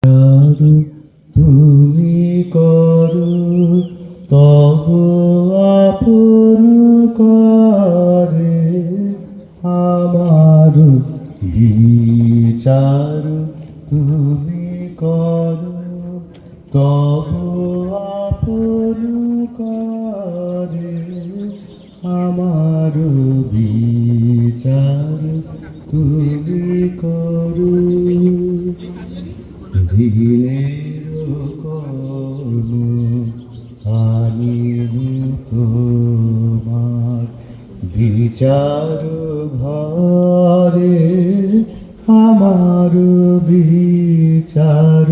চারু তুমি করো তব আপন করে আমার বিচার তুমি করো তব আপন করে আমার বিচার তুমি করো। দিনের কর্ম আনিল তোমার বিচার ঘরে আমার বিচার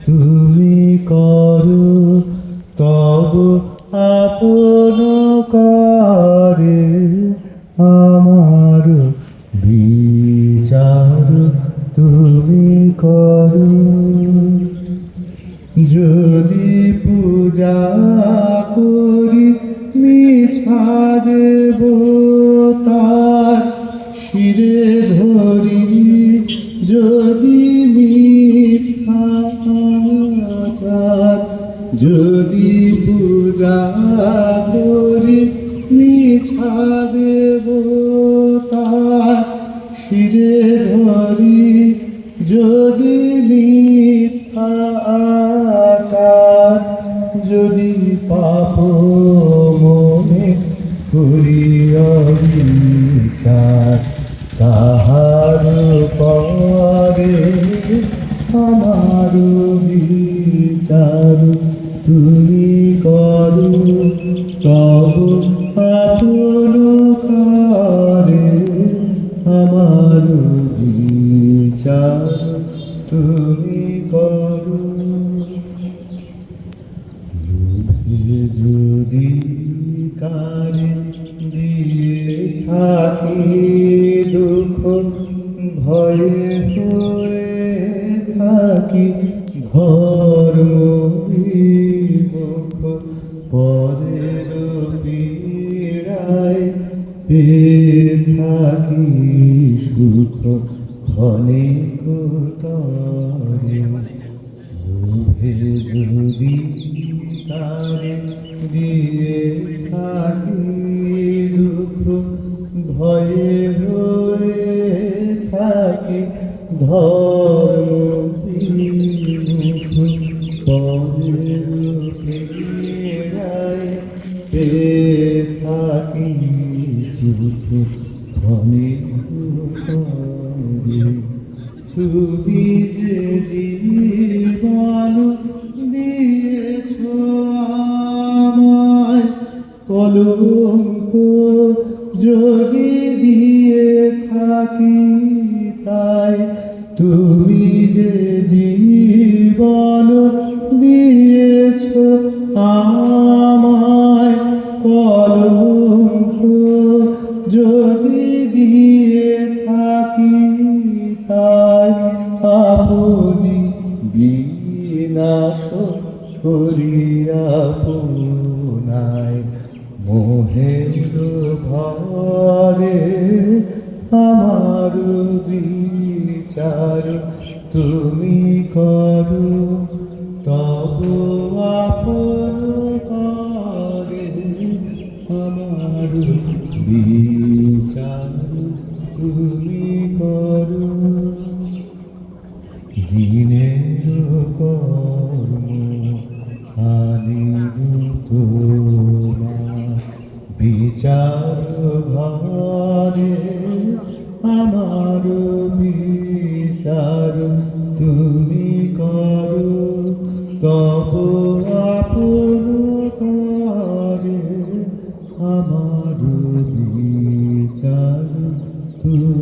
তুমি করো তব আপন করে আমার বিচার তুমি করো। যদি পূজা করি মিছা দেব তার শিরে ধরি যদি মিথ্যাচার, যদি পূজা করি মিছা দেব তার শিরে ধরি যদি মিথ্যাচার, যদি পাপ মনে করি অবিচার তাহার পরে আমার বিচার তুমি করো তব আপন করে আমার বিচার তুমি করো। লোকে যদি কারে দিয়ে থাকি দুঃখ ভয়ে হয়ে থাকি ধর্ম বিমুখ পরের পীড়ায় পেয়ে থাকি সুখ ক্ষণিক তরে। লোভে যদি তারে দিয়ে থাকি দুঃখ ভয়ে হয়ে থাকি ধর্ম বিমুখ পরের পীড়ায় পেয়ে থাকি সুখ ক্ষণিক তরে। তুমি যে জীবন দিয়েছ আমায় কলঙ্ক যদি দিয়ে থাকি তাই, তুমি যে জীবন দিয়েছ আমায় কলঙ্ক যদি দিয়ে থাকি তাই, আপনি বিনাশ করিয়া পুনায় মোহের ভরে আমার বিচার তুমি করো তব আপন করে আমার বিচার তুমি করো। দিনের কর্ম আনিল তোমার বিচার ঘরে আমার বিচার তুমি করো তব আপন করে আমার বিচার তুমি